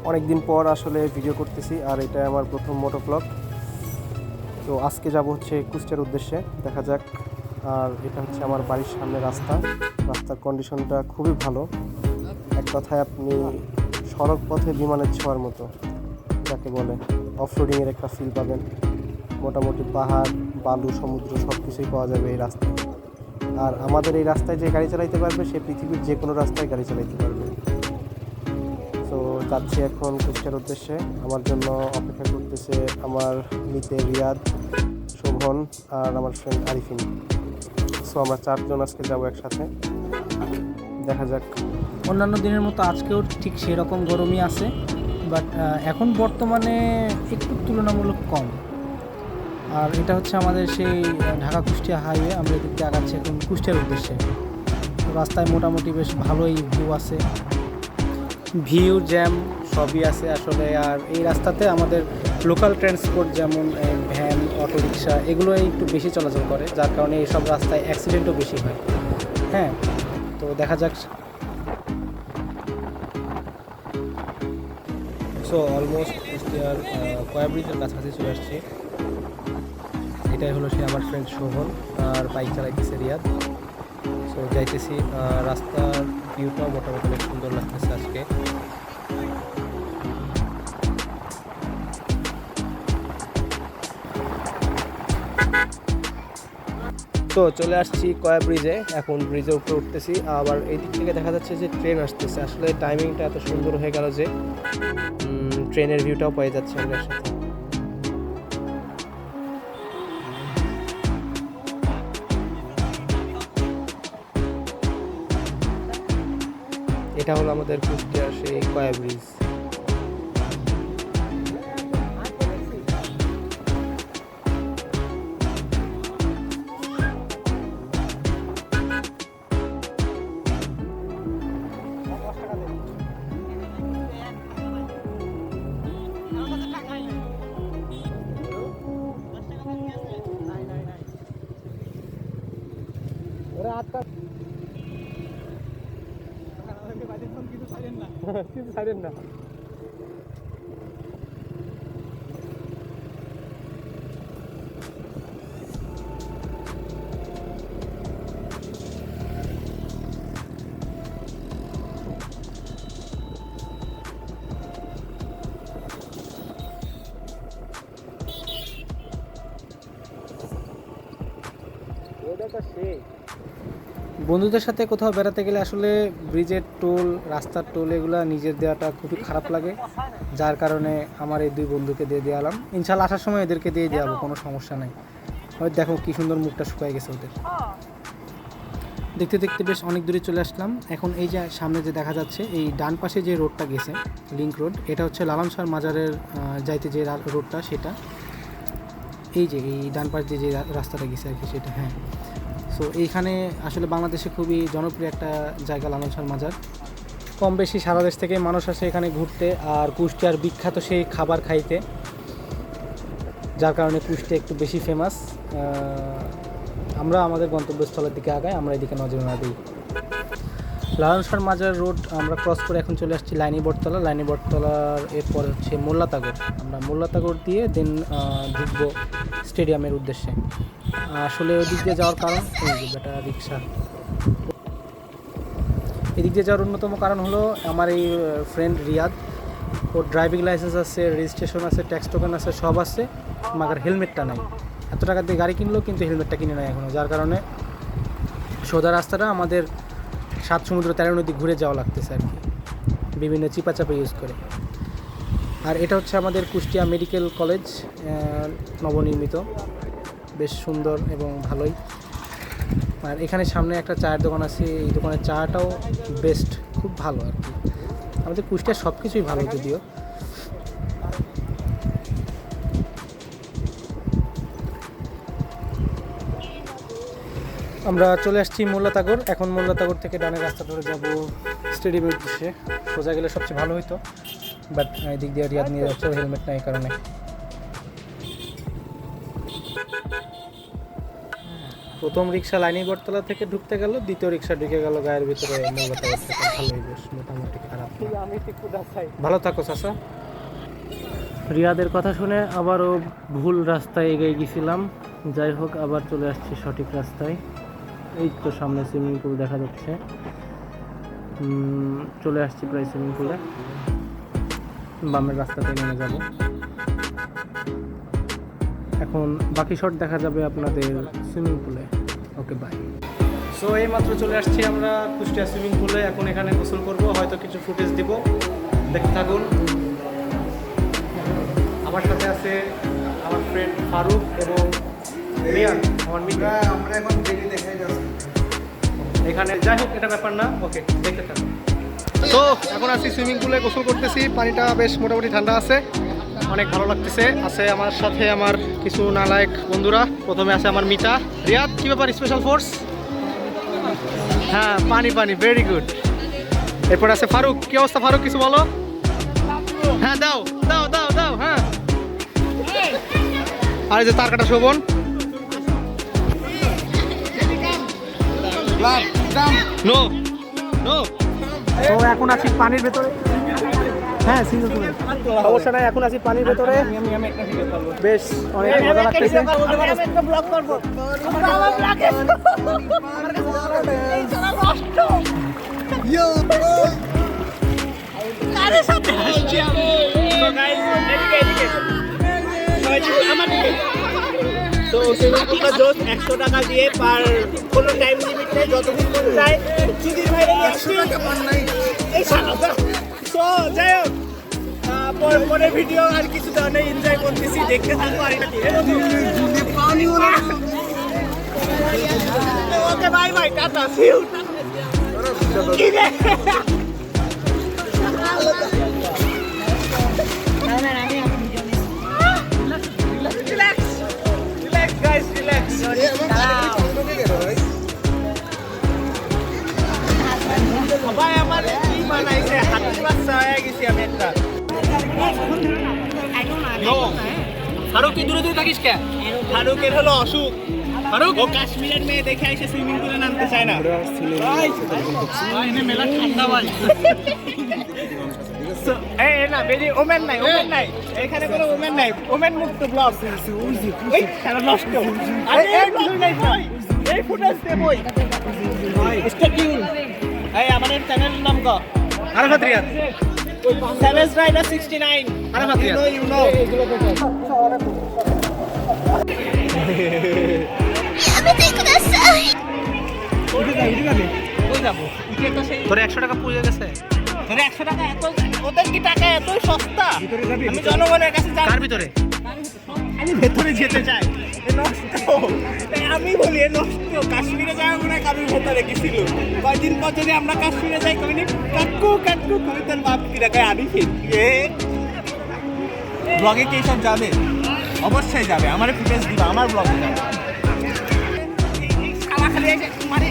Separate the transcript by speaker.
Speaker 1: অনেক দিন পর আসলে ভিডিও করতেছি, আর এটা আমার প্রথম মোটো ব্লগ। তো আজকে যাব হচ্ছে কুষ্টিয়ার উদ্দেশ্যে, দেখা যাক। আর এটা হচ্ছে আমার বাড়ির সামনে রাস্তার কন্ডিশনটা খুবই ভালো। এক কথায় আপনি সড়ক পথে বিমানের ছোঁয়ার মতো, যাকে বলে অফরোডিংয়ের একটা ফিল পাবেন। মোটামুটি পাহাড়, বালু, সমুদ্র সব কিছুই পাওয়া যাবে এই রাস্তায়। আর আমাদের এই রাস্তায় যে গাড়ি চালাইতে পারবে সে পৃথিবীর যে কোনো রাস্তায় গাড়ি চালাইতে পারবে। তো যাচ্ছি এখন কুষ্টিয়ার উদ্দেশ্যে। আমার জন্য অপেক্ষা করতেছে আমার মিতে রিয়াদ, শোভন আর আমার ফ্রেন্ড আরিফিন। সো আমরা চারজন আজকে যাবো একসাথে, দেখা যাক।
Speaker 2: অন্যান্য দিনের মতো আজকেও ঠিক সেরকম গরমই আছে, বাট এখন বর্তমানে একটু তুলনামূলক কম। আর এটা হচ্ছে আমাদের সেই ঢাকা কুষ্টিয়া হাইওয়ে। আমরা এদিক দিয়ে আগাচ্ছি এখন কুষ্টিয়ার উদ্দেশ্যে। রাস্তায় মোটামুটি বেশ ভালোই ভিউ জ্যাম সবই আছে আসলে। আর এই রাস্তাতে আমাদের লোকাল ট্রান্সপোর্ট যেমন ভ্যান, অটোরিকশা এগুলো একটু বেশি চলাচল করে, যার কারণে এইসব রাস্তায় অ্যাক্সিডেন্টও বেশি হয়। হ্যাঁ, তো দেখা যাক।
Speaker 1: সো অলমোস্ট কুষ্টিয়ার কয়া ব্রিজের কাছাকাছি চলে আসছি। এটাই হলো সে আমার ফ্রেন্ড শোভন, আর বাইক চালাইতেছে রিয়াদ। সো যাইতেছি। রাস্তার ভিউটাও মোটামুটি অনেক সুন্দর লাগতেছে আজকে। তো চলে আসছি কয়া ব্রিজে, এখন ব্রিজের উপরে উঠতেছি। আবার এই দিক থেকে দেখা যাচ্ছে যে ট্রেন আসতেছে। আসলে টাইমিংটা এত সুন্দর হয়ে গেল যে ট্রেনের ভিউটাও পেয়ে যাচ্ছে আমরা সাথে। এটা হলো আমাদের কুষ্টিয়ার সেই কয়া ব্রিজ। কিছু ছাড়েন না।
Speaker 2: বন্ধুদের সাথে কোথাও বেড়াতে গেলে আসলে ব্রিজের টোল, রাস্তার টোল এগুলো নিজের দেওয়াটা খুবই খারাপ লাগে, যার কারণে আমার এই দুই বন্ধুকে দিয়ে দেওয়ালাম। ইনশাল্লাহ আসার সময় এদেরকে দিয়ে দেওয়াবো, কোনো সমস্যা নাই। হয়তো দেখো কি সুন্দর মুখটা শুকায় গেছে ওদের। দেখতে দেখতে বেশ অনেক দূরে চলে আসলাম। এখন এই যে সামনে যে দেখা যাচ্ছে, এই ডান পাশে যে রোডটা গেছে, লিংক রোড, এটা হচ্ছে লালন শাহ মাজারের যাইতে যে রোডটা, সেটা এই যে এই ডান পাশ দিয়ে যে রাস্তাটা গেছে আর কি, সেটা। হ্যাঁ, সো এইখানে আসলে বাংলাদেশে খুবই জনপ্রিয় একটা জায়গা লালন শাহ মাজার। কম বেশি সারা দেশ থেকে মানুষ আসে এখানে ঘুরতে, আর কুষ্টিয়ার বিখ্যাত সেই খাবার খাইতে, যার কারণে কুষ্টিয়া একটু বেশি ফেমাস। আমরা আমাদের গন্তব্যস্থলের দিকে আগাই, আমরা এদিকে নজর না দিই। লালন শাহ মাজার রোড আমরা ক্রস করে এখন চলে আসছি লাইনি বটতলার এরপর হচ্ছে মোল্লাতাগর। আমরা মোল্লাতাগর দিয়ে দেন ঢুকবো স্টেডিয়ামের উদ্দেশ্যে। আসলে ওই দিক দিয়ে যাওয়ার কারণ, এই যে বেটা রিক্সা, এদিক দিয়ে যাওয়ার অন্যতম কারণ হলো আমার এই ফ্রেন্ড রিয়াদ। ওর ড্রাইভিং লাইসেন্স আছে, রেজিস্ট্রেশন আছে, ট্যাক্স টোকেন আছে, সব আছে, মাগার হেলমেটটা নাই। এত টাকা দিয়ে গাড়ি কিনলো কিন্তু হেলমেটটা কিনে নেয় এখনও, যার কারণে সোজা রাস্তাটা আমাদের 7 সমুদ্র 13 নদী ঘুরে যাওয়া লাগতেছে আর কি, বিভিন্ন চিপাচাপা ইউজ করে। আর এটা হচ্ছে আমাদের কুষ্টিয়া মেডিকেল কলেজ, নবনির্মিত, বেশ সুন্দর এবং ভালোই। আর এখানে সামনে একটা চায়ের দোকান আছে, এই দোকানের চাটাও বেস্ট, খুব ভালো আর কি। আমাদের কুষ্টিয়ার সব কিছুই ভালো যদিও। আমরা চলে আসছি মোল্লাতাগর। এখন মোল্লাতাগর থেকে ডানের রাস্তা ধরে যাব স্টেডিয়ামের উদ্দেশ্যে। সোজা গেলে সবচেয়ে ভালো হতো, বাট এদিক দিয়ে রিয়াদ নিয়ে যাচ্ছে, হেলমেট নাই কারণে। প্রথম রিক্সা লাইনি বটতলা থেকে ঢুকতে গেল, দ্বিতীয় রিক্সা ঢুকে গেল গায়ের ভিতরে মূলগতা থেকে। ভালোই বেশ, মোটামুটি খারাপ না। ভালো থাকো চাচা। রিয়াদের কথা শুনে আবারও ভুল রাস্তায় এগিয়ে গেছিলাম। যাই হোক, আবার চলে আসছি সঠিক রাস্তায়। এই তো সামনে সুইমিং পুল দেখা যাচ্ছে। চলে আসছি প্রায় সুইমিং পুলে। বামের রাস্তাতে নেমে যাব। এখন বাকি শট দেখা যাবে আপনাদের সুইমিং পুলে। ওকে, বাই। সো এই মাত্র চলে আসছি আমরা কুষ্টিয়া সুইমিং পুলে। এখন এখানে গোসল করব, হয়তো কিছু ফুটেজ দিব, দেখতে থাকুন। আমার সাথে আছে আমার ফ্রেন্ড ফারুক এবং রিয়ান, আমার মিত্র।
Speaker 1: আমরা এখন ভিডিও দেখাই যাচ্ছি
Speaker 2: এখানে। যাই হোক, এটা ব্যাপার না। ওকে, দেখতে থাকুন। তো এখন আছি সুইমিং পুলে, গোসল করতেছি। পানিটা বেশ মোটামুটি ঠান্ডা আছে, অনেক ভালো লাগতেছে। আছে আমার সাথে আমার কিছু নালায়ক বন্ধুরা। প্রথমে আছে আমার মিতা। রিয়াদ, কি ব্যাপার? Special force. হ্যাঁ, পানি পানি, ভেরি গুড। এরপর আছে ফারুক। কি অবস্থা ফারুক, কিছু বলো। হ্যাঁ, দাও দাও দাও দাও। হ্যাঁ, আর এই যে তার কাটা শোভন। No no. তো এখন আছি পানির ভেতরে। হ্যাঁ, সমস্যা নাই। এখন আছি পানির ভেতরে, বেশ অনেক মজা লাগতেছে।
Speaker 3: তো সেটা জোস 100 টাকা দিয়ে পার কোনো টাইম লিমিট নেই, যতক্ষণ মন চায়। সুধীর ভাই এই সালাদা। তো যাই হোক, পরে ভিডিও আর কিছু ধরনের এনজয় করতেছি, দেখতে থাকবো। আর এটা okay, bye bye, tata, see you. সবাই আমার কি বানাইছে, হাতির বাচ্চা হয়ে গেছি আমি একটা। ফারুক, তুই দূরে দূরে থাকিস কে? ফারুকের হলো অসুখ। ফারুক ও কাশ্মীরের মেয়ে দেখে এসে সুইমিং পুলে নামতে চায় না। মেলা ঠান্ডা ভাই। এই না, বেরি ওমেন নাই, ওমেন নাই এখানে, কোনো ওমেন নাই। ওমেন মুক্ত ব্লগ। এই সারা নষ্ট। আরে এই ব্লগ নাই ভাই, এই ফুটেজ দে বই। Stay tuned. এই আমাদের চ্যানেলের নাম ক?
Speaker 2: Arafat Riyad.
Speaker 3: Sevens rider 69।
Speaker 2: Arafat Riyad.
Speaker 3: You know.
Speaker 2: তোর 100 টাকা পুড়ে গেছে।
Speaker 3: তোর 100 টাকা এত, ওদের কি টাকা এতই সস্তা? আমি জনগণের কাছে যাই।
Speaker 2: কার ভিতরে?
Speaker 3: আমি ভেতরে যেতে চাই। এ নষ্ট। তাই আমি বলি এ নষ্ট। কাশ্মীরে যাওয়া মনে হয় কারোর ভেতরে গেছিল। কয়দিন পর যদি আমরা কাশ্মীরে যাই, কমিনি কাটকু কাটকু করে তোর বাপ কি টাকায় আনি ফির। ব্লগে কি সব যাবে? অবশ্যই যাবে। আমার ফুটেজ দিবা, আমার ব্লগে যাবে। খালা খালি এসে মানে